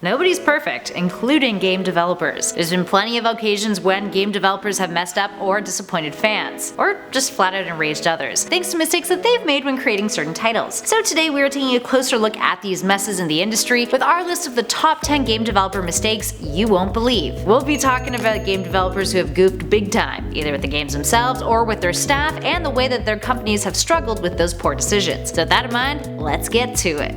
Nobody's perfect, including game developers. There's been plenty of occasions when game developers have messed up or disappointed fans, or just flat out enraged others, thanks to mistakes that they've made when creating certain titles. So today we are taking a closer look at these messes in the industry with our list of the top 10 game developer mistakes you won't believe. We'll be talking about game developers who have goofed big time, either with the games themselves or with their staff, and the way that their companies have struggled with those poor decisions. So with that in mind, let's get to it.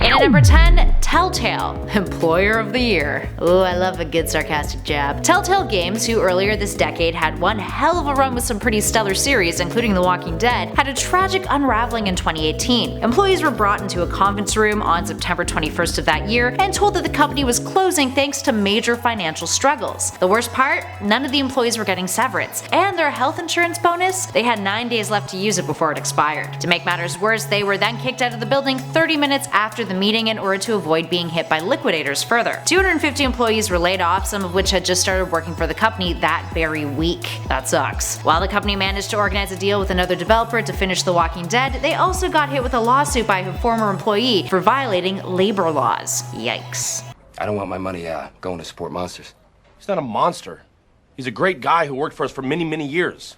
And at number 10, Telltale, Employer of the Year. Ooh, I love a good sarcastic jab. Telltale Games, who earlier this decade had one hell of a run with some pretty stellar series, including The Walking Dead, had a tragic unraveling in 2018. Employees were brought into a conference room on September 21st of that year and told that the company was closing thanks to major financial struggles. The worst part? None of the employees were getting severance, and their health insurance bonus? They had 9 days left to use it before it expired. To make matters worse, they were then kicked out of the building 30 minutes after the meeting in order to avoid being hit by liquidators further. 250 employees were laid off, some of which had just started working for the company that very week. That sucks. While the company managed to organize a deal with another developer to finish The Walking Dead, they also got hit with a lawsuit by a former employee for violating labor laws. Yikes. I don't want my money going to support monsters. He's not a monster. He's a great guy who worked for us for many, many years.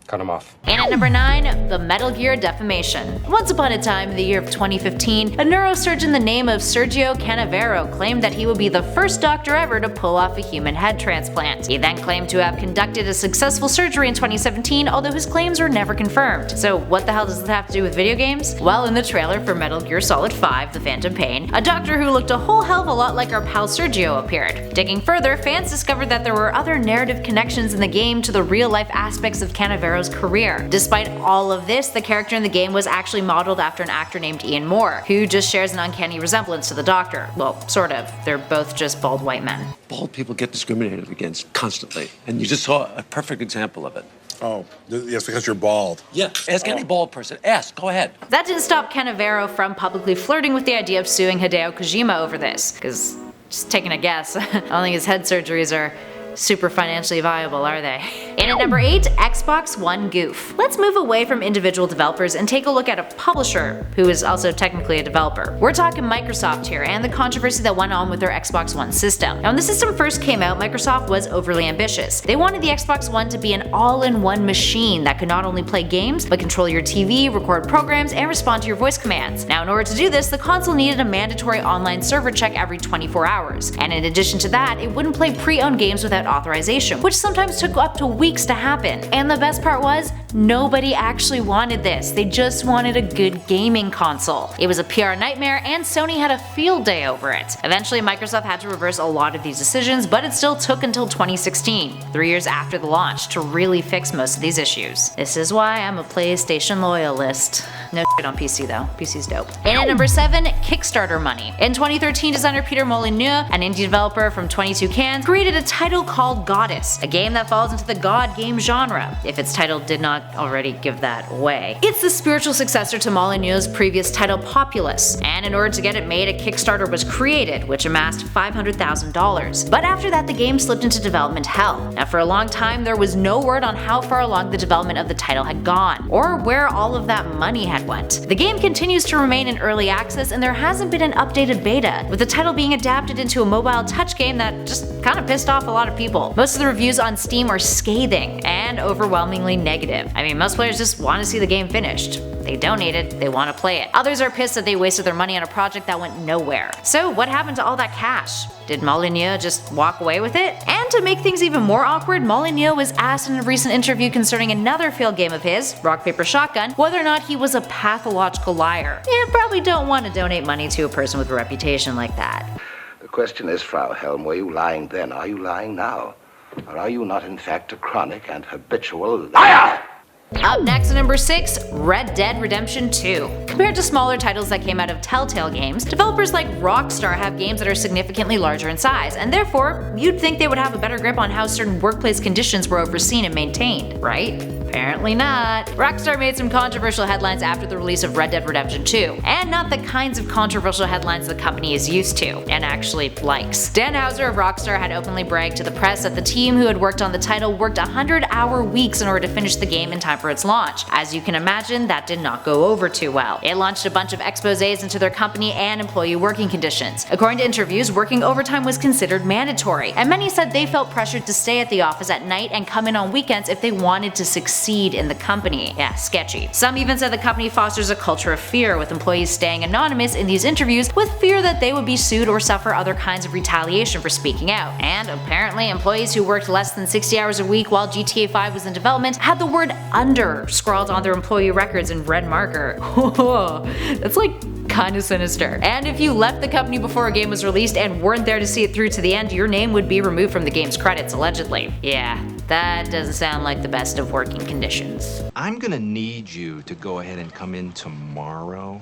Cut him off. And at number 9, the Metal Gear defamation. Once upon a time, in the year of 2015, a neurosurgeon the name of Sergio Canavero claimed that he would be the first doctor ever to pull off a human head transplant. He then claimed to have conducted a successful surgery in 2017, although his claims were never confirmed. So what the hell does this have to do with video games? Well, in the trailer for Metal Gear Solid 5: The Phantom Pain, a doctor who looked a whole hell of a lot like our pal Sergio appeared. Digging further, fans discovered that there were other narrative connections in the game to the real-life aspects of Canavero's career. Despite all of this, the character in the game was actually modeled after an actor named Ian Moore, who just shares an uncanny resemblance to the Doctor. Well, sort of. They're both just bald white men. Bald people get discriminated against constantly, and you just saw a perfect example of it. Oh, yes, because you're bald. Yeah, ask any bald person. Ask, go ahead. That didn't stop Canavero from publicly flirting with the idea of suing Hideo Kojima over this, because, just taking a guess, I don't think his head surgeries are super financially viable, are they? And at number 8, Xbox One goof. Let's move away from individual developers and take a look at a publisher who is also technically a developer. We're talking Microsoft here and the controversy that went on with their Xbox One system. Now, when the system first came out, Microsoft was overly ambitious. They wanted the Xbox One to be an all-in-one machine that could not only play games, but control your TV, record programs, and respond to your voice commands. Now, in order to do this, the console needed a mandatory online server check every 24 hours. And in addition to that, it wouldn't play pre-owned games without authorization, which sometimes took up to weeks to happen. And the best part was, nobody actually wanted this. They just wanted a good gaming console. It was a PR nightmare, and Sony had a field day over it. Eventually, Microsoft had to reverse a lot of these decisions, but it still took until 2016, 3 years after the launch, to really fix most of these issues. This is why I'm a PlayStation loyalist. No shit on PC though. PC's dope. And at number 7, Kickstarter money. In 2013, designer Peter Molyneux, an indie developer from 22 Cans, created a title called Goddess, a game that falls into the god game genre, if its title did not already give that away. It's the spiritual successor to Molyneux's previous title Populous, and in order to get it made, a Kickstarter was created, which amassed $500,000. But after that, the game slipped into development hell. Now, for a long time, there was no word on how far along the development of the title had gone, or where all of that money had went. The game continues to remain in early access, and there hasn't been an updated beta, with the title being adapted into a mobile touch game that just kind of pissed off a lot of people. Most of the reviews on Steam are scathing and overwhelmingly negative. I mean, most players just want to see the game finished. They donated, they want to play it. Others are pissed that they wasted their money on a project that went nowhere. So what happened to all that cash? Did Molyneux just walk away with it? And to make things even more awkward, Molyneux was asked in a recent interview concerning another failed game of his, Rock Paper Shotgun, whether or not he was a pathological liar. You probably don't want to donate money to a person with a reputation like that. The question is, Frau Helm, were you lying then? Are you lying now? Or are you not in fact a chronic and habitual liar? Up next at number 6, Red Dead Redemption 2. Compared to smaller titles that came out of Telltale Games, developers like Rockstar have games that are significantly larger in size, and therefore, you'd think they would have a better grip on how certain workplace conditions were overseen and maintained, right? Apparently not. Rockstar made some controversial headlines after the release of Red Dead Redemption 2, and not the kinds of controversial headlines the company is used to, and actually likes. Dan Houser of Rockstar had openly bragged to the press that the team who had worked on the title worked 100-hour weeks in order to finish the game in time for its launch. As you can imagine, that did not go over too well. It launched a bunch of exposés into their company and employee working conditions. According to interviews, working overtime was considered mandatory, and many said they felt pressured to stay at the office at night and come in on weekends if they wanted to succeed in the company. Yeah, sketchy. Some even said the company fosters a culture of fear, with employees staying anonymous in these interviews with fear that they would be sued or suffer other kinds of retaliation for speaking out. And apparently, employees who worked less than 60 hours a week while GTA 5 was in development had the word "under" scrawled on their employee records in red marker. That's like kinda sinister. And if you left the company before a game was released and weren't there to see it through to the end, your name would be removed from the game's credits, allegedly. Yeah, that doesn't sound like the best of working conditions. I'm gonna need you to go ahead and come in tomorrow.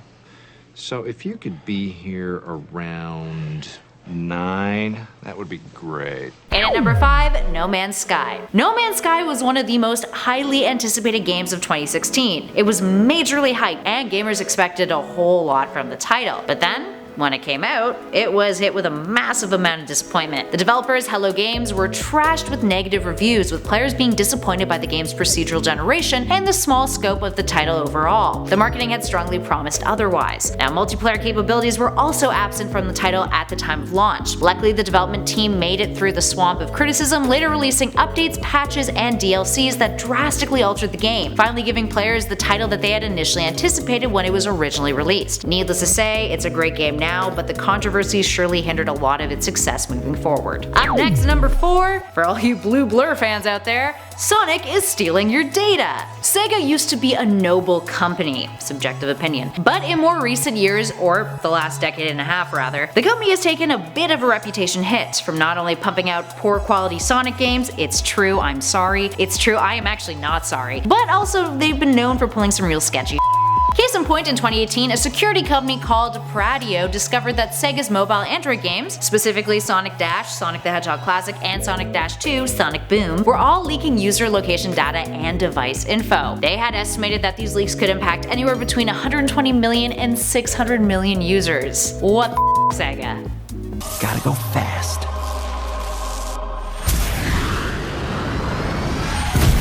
So if you could be here around 9, that would be great. And at number 5, No Man's Sky. No Man's Sky was one of the most highly anticipated games of 2016. It was majorly hyped, and gamers expected a whole lot from the title. But then, when it came out, it was hit with a massive amount of disappointment. The developers, Hello Games, were trashed with negative reviews, with players being disappointed by the game's procedural generation and the small scope of the title overall. The marketing had strongly promised otherwise. Now, multiplayer capabilities were also absent from the title at the time of launch. Luckily, the development team made it through the swamp of criticism, later releasing updates, patches, and DLCs that drastically altered the game, finally giving players the title that they had initially anticipated when it was originally released. Needless to say, it's a great game now, but the controversy surely hindered a lot of its success moving forward. Up next, number 4, for all you Blue Blur fans out there, Sonic is stealing your data. Sega used to be a noble company, subjective opinion, but in more recent years, or the last decade and a half rather, the company has taken a bit of a reputation hit from not only pumping out poor quality Sonic games, it's true, I'm sorry, it's true, I am actually not sorry, but also they've been known for pulling some real sketchy. Case in point, in 2018, a security company called Pradio discovered that Sega's mobile Android games, specifically Sonic Dash, Sonic the Hedgehog Classic, and Sonic Dash 2, Sonic Boom, were all leaking user location data and device info. They had estimated that these leaks could impact anywhere between 120 million and 600 million users. What the Sega? Gotta go fast.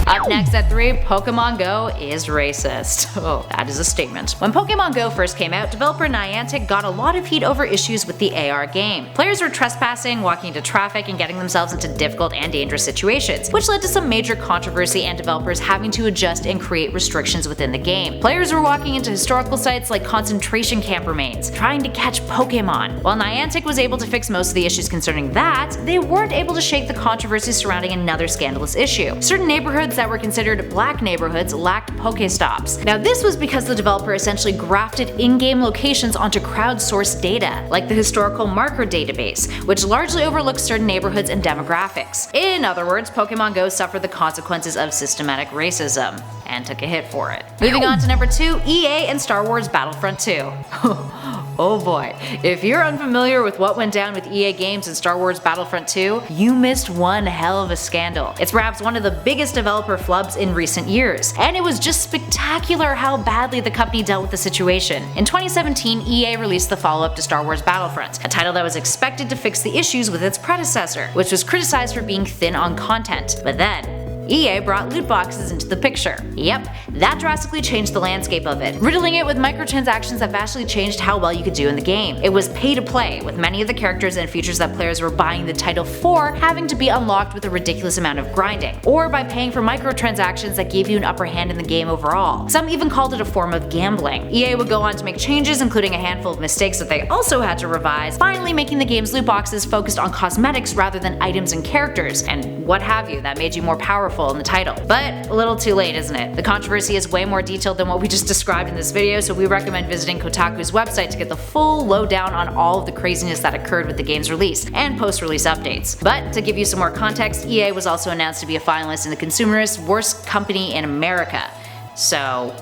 Up next at 3, Pokemon Go is racist. Oh, that is a statement. When Pokemon Go first came out, developer Niantic got a lot of heat over issues with the AR game. Players were trespassing, walking into traffic, and getting themselves into difficult and dangerous situations, which led to some major controversy and developers having to adjust and create restrictions within the game. Players were walking into historical sites like concentration camp remains, trying to catch Pokemon. While Niantic was able to fix most of the issues concerning that, they weren't able to shake the controversy surrounding another scandalous issue. Certain neighborhoods that were considered black neighborhoods lacked Pokestops. Now, this was because the developer essentially grafted in-game locations onto crowdsourced data, like the historical marker database, which largely overlooks certain neighborhoods and demographics. In other words, Pokemon Go suffered the consequences of systematic racism, and took a hit for it. Moving on to number 2, EA and Star Wars Battlefront 2. Oh boy, if you're unfamiliar with what went down with EA Games and Star Wars Battlefront 2, you missed one hell of a scandal. It's perhaps one of the biggest developer flubs in recent years, and it was just spectacular how badly the company dealt with the situation. In 2017, EA released the follow-up to Star Wars Battlefront, a title that was expected to fix the issues with its predecessor, which was criticized for being thin on content. But then, EA brought loot boxes into the picture. Yep, that drastically changed the landscape of it, riddling it with microtransactions that vastly changed how well you could do in the game. It was pay to play, with many of the characters and features that players were buying the title for having to be unlocked with a ridiculous amount of grinding, or by paying for microtransactions that gave you an upper hand in the game overall. Some even called it a form of gambling. EA would go on to make changes, including a handful of mistakes that they also had to revise, finally making the game's loot boxes focused on cosmetics rather than items and characters, and what have you, that made you more powerful in the title. But a little too late, isn't it? The controversy is way more detailed than what we just described in this video, so we recommend visiting Kotaku's website to get the full lowdown on all of the craziness that occurred with the game's release, and post-release updates. But to give you some more context, EA was also announced to be a finalist in the Consumerist Worst Company in America. So,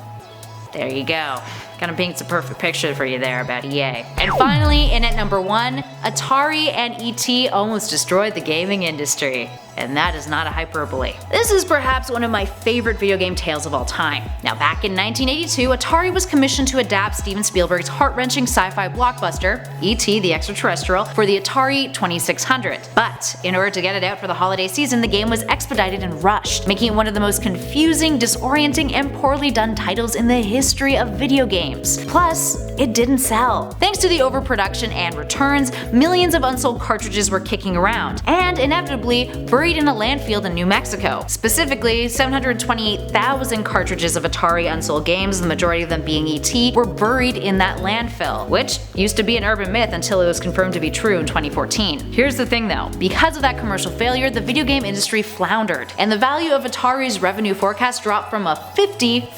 there you go. Kind of paints a perfect picture for you there about EA. And finally, in at number 1, Atari and ET almost destroyed the gaming industry. and that is not a hyperbole. This is perhaps one of my favorite video game tales of all time. Now, back in 1982, Atari was commissioned to adapt Steven Spielberg's heart-wrenching sci-fi blockbuster, E.T. the Extraterrestrial, for the Atari 2600. But in order to get it out for the holiday season, the game was expedited and rushed, making it one of the most confusing, disorienting, and poorly done titles in the history of video games. Plus, it didn't sell. Thanks to the overproduction and returns, millions of unsold cartridges were kicking around, and inevitably buried in a landfill in New Mexico. Specifically, 728,000 cartridges of Atari unsold games, the majority of them being E.T., were buried in that landfill, which used to be an urban myth until it was confirmed to be true in 2014. Here's the thing though, because of that commercial failure, the video game industry floundered, and the value of Atari's revenue forecast dropped from a 50%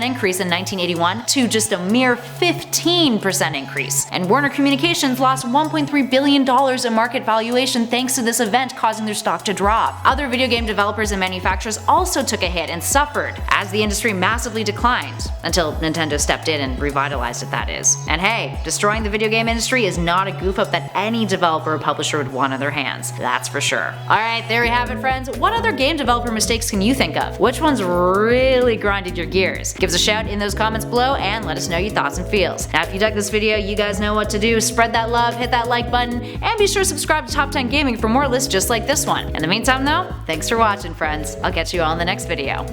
increase in 1981 to just a mere 15% increase. And Warner Communications lost $1.3 billion in market valuation thanks to this event, causing their stock to drop. Other video game developers and manufacturers also took a hit and suffered, as the industry massively declined, until Nintendo stepped in and revitalized it, that is. And hey, destroying the video game industry is not a goof up that any developer or publisher would want on their hands, that's for sure. Alright, there we have it, friends. What other game developer mistakes can you think of? Which ones really grinded your gears? Give us a shout in those comments below and let us know your thoughts and feels. Now, if you dug this video, you guys know what to do. Spread that love, hit that like button, and be sure to subscribe to Top 10 Gaming for more lists just like this one. In the meantime though, thanks for watching, friends. I'll catch you all in the next video.